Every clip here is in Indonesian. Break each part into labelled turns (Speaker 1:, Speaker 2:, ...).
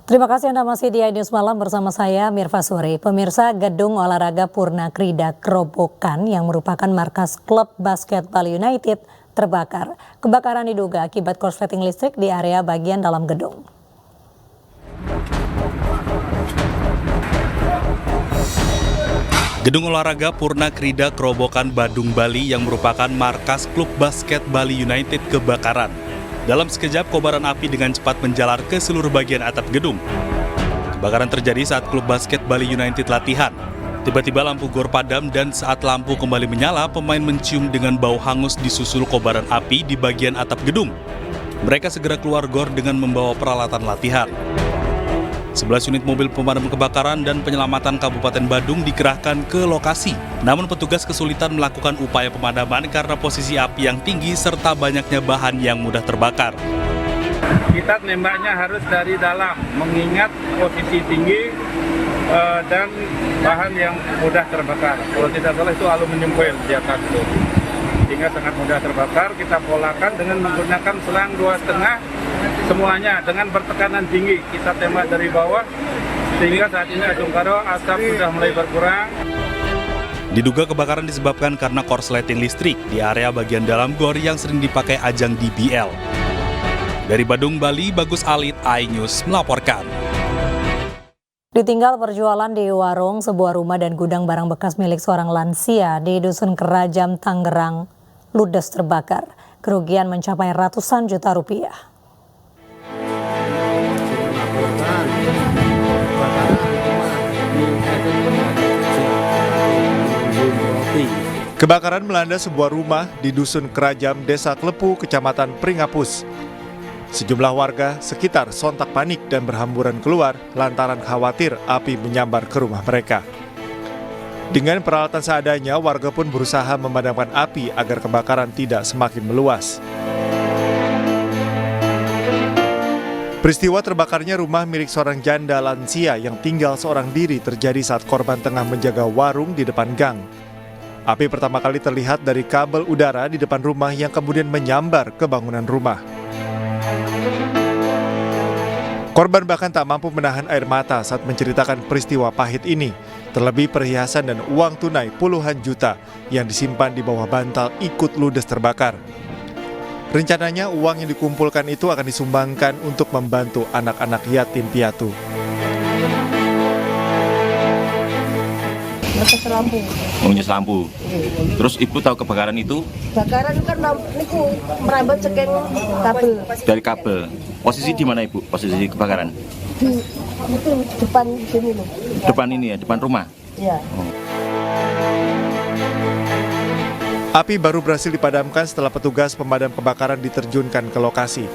Speaker 1: Terima kasih Anda masih di iNews Malam bersama saya Mirva Suri. Pemirsa, gedung olahraga Purna Krida Kerobokan yang merupakan markas klub basket Bali United terbakar. Kebakaran diduga akibat korsleting listrik di area bagian dalam gedung.
Speaker 2: Gedung olahraga Purna Krida Kerobokan Badung Bali yang merupakan markas klub basket Bali United kebakaran. Dalam sekejap, kobaran api dengan cepat menjalar ke seluruh bagian atap gedung. Kebakaran terjadi saat klub basket Bali United latihan. Tiba-tiba lampu gor padam dan saat lampu kembali menyala, pemain mencium dengan bau hangus disusul kobaran api di bagian atap gedung. Mereka segera keluar gor dengan membawa peralatan latihan. 11 unit mobil pemadam kebakaran dan penyelamatan Kabupaten Badung dikerahkan ke lokasi. Namun petugas kesulitan melakukan upaya pemadaman karena posisi api yang tinggi serta banyaknya bahan yang mudah terbakar.
Speaker 3: Kita nembaknya harus dari dalam, mengingat posisi tinggi dan bahan yang mudah terbakar. Kalau tidak salah itu aluminium foil di atas itu. Sehingga sangat mudah terbakar, kita polakan dengan menggunakan selang 2,5 semuanya dengan bertekanan tinggi. Kita tembak dari bawah sehingga saat ini Ajung Karo asap sudah mulai berkurang.
Speaker 2: Diduga kebakaran disebabkan karena korsleting listrik di area bagian dalam gor yang sering dipakai ajang DBL. Dari Badung, Bali, Bagus Alit, iNews melaporkan.
Speaker 1: Ditinggal berjualan di warung, sebuah rumah dan gudang barang bekas milik seorang lansia di Dusun Kerajam, Tangerang, ludes terbakar. Kerugian mencapai ratusan juta rupiah.
Speaker 4: Kebakaran melanda sebuah rumah di Dusun Kerajam, Desa Klepu, Kecamatan Pringapus. Sejumlah warga sekitar sontak panik dan berhamburan keluar lantaran khawatir api menyambar ke rumah mereka. Dengan peralatan seadanya, warga pun berusaha memadamkan api agar kebakaran tidak semakin meluas. Peristiwa terbakarnya rumah milik seorang janda lansia yang tinggal seorang diri terjadi saat korban tengah menjaga warung di depan gang. Api pertama kali terlihat dari kabel udara di depan rumah yang kemudian menyambar ke bangunan rumah. Korban bahkan tak mampu menahan air mata saat menceritakan peristiwa pahit ini. Terlebih perhiasan dan uang tunai puluhan juta yang disimpan di bawah bantal ikut ludes terbakar. Rencananya uang yang dikumpulkan itu akan disumbangkan untuk membantu anak-anak yatim piatu.
Speaker 5: Ngetes lampu.
Speaker 6: Nyes lampu. Terus ibu tahu kebakaran itu?
Speaker 5: Kebakaran kan niku merambat saking kabel.
Speaker 6: Dari kabel. Posisi di mana ibu? Posisi kebakaran?
Speaker 5: Di itu depan sini loh.
Speaker 6: Depan ini ya, depan rumah.
Speaker 5: Iya.
Speaker 4: Api baru berhasil dipadamkan setelah petugas pemadam kebakaran diterjunkan ke lokasi.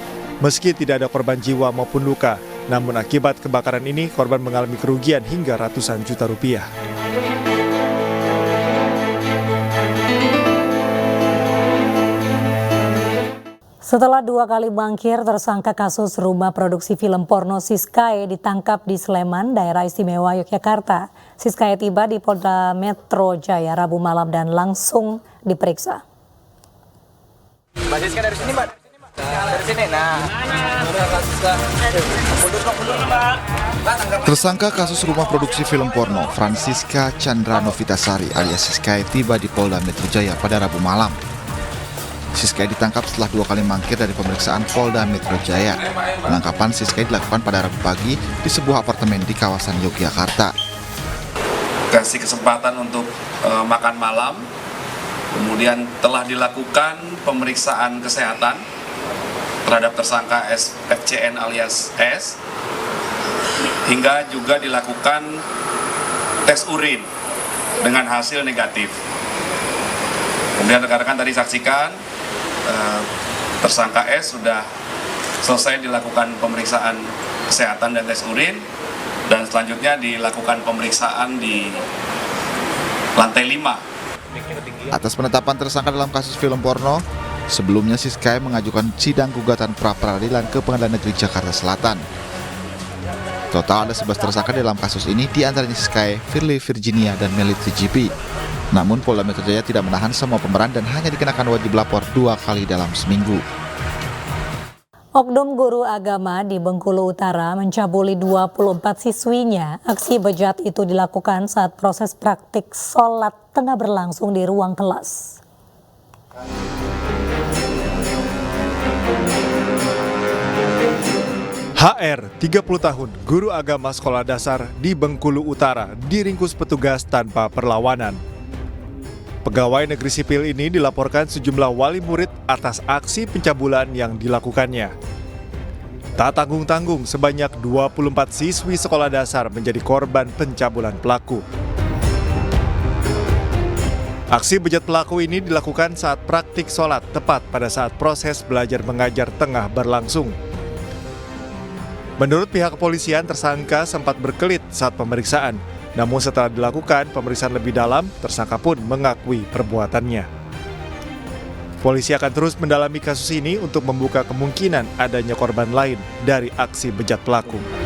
Speaker 4: Meski tidak ada korban jiwa maupun luka, namun akibat kebakaran ini korban mengalami kerugian hingga ratusan juta rupiah.
Speaker 1: Setelah 2 kali mangkir, tersangka kasus rumah produksi film porno Siskae ditangkap di Sleman, Daerah Istimewa Yogyakarta. Siskae tiba di Polda Metro Jaya Rabu malam dan langsung diperiksa.
Speaker 7: Mbak Siska dari sini, Mbak. Dari sini, nah. Mundur, Mbak.
Speaker 8: Tersangka kasus rumah produksi film porno Francisca Chandra Novitasari alias Siskae tiba di Polda Metro Jaya pada Rabu malam. Siskae ditangkap setelah 2 kali mangkir dari pemeriksaan Polda Metro Jaya. Penangkapan Siskae dilakukan pada Rabu pagi di sebuah apartemen di kawasan Yogyakarta.
Speaker 9: Kasih kesempatan untuk makan malam, kemudian telah dilakukan pemeriksaan kesehatan terhadap tersangka FCN alias S, hingga juga dilakukan tes urin dengan hasil negatif. Kemudian rekan-rekan tadi saksikan, tersangka S sudah selesai dilakukan pemeriksaan kesehatan dan tes urin, dan selanjutnya dilakukan pemeriksaan di lantai 5.
Speaker 8: Atas penetapan tersangka dalam kasus film porno, sebelumnya Siskae mengajukan sidang gugatan pra-peradilan ke Pengadilan Negeri Jakarta Selatan. Total ada 11 tersangka dalam kasus ini, diantaranya Siskae, Firly Virginia, dan Melit VGP. Namun Polda Metro Jaya tidak menahan semua pemeran dan hanya dikenakan wajib lapor 2 kali dalam seminggu.
Speaker 1: Oknum guru agama di Bengkulu Utara mencabuli 24 siswinya. Aksi bejat itu dilakukan saat proses praktik sholat tengah berlangsung di ruang kelas.
Speaker 4: HR, 30 tahun, guru agama sekolah dasar di Bengkulu Utara, diringkus petugas tanpa perlawanan. Pegawai negeri sipil ini dilaporkan sejumlah wali murid atas aksi pencabulan yang dilakukannya. Tak tanggung-tanggung, sebanyak 24 siswi sekolah dasar menjadi korban pencabulan pelaku. Aksi bejat pelaku ini dilakukan saat praktik sholat, tepat pada saat proses belajar mengajar tengah berlangsung. Menurut pihak kepolisian, tersangka sempat berkelit saat pemeriksaan. Namun setelah dilakukan pemeriksaan lebih dalam, tersangka pun mengakui perbuatannya. Polisi akan terus mendalami kasus ini untuk membuka kemungkinan adanya korban lain dari aksi bejat pelaku.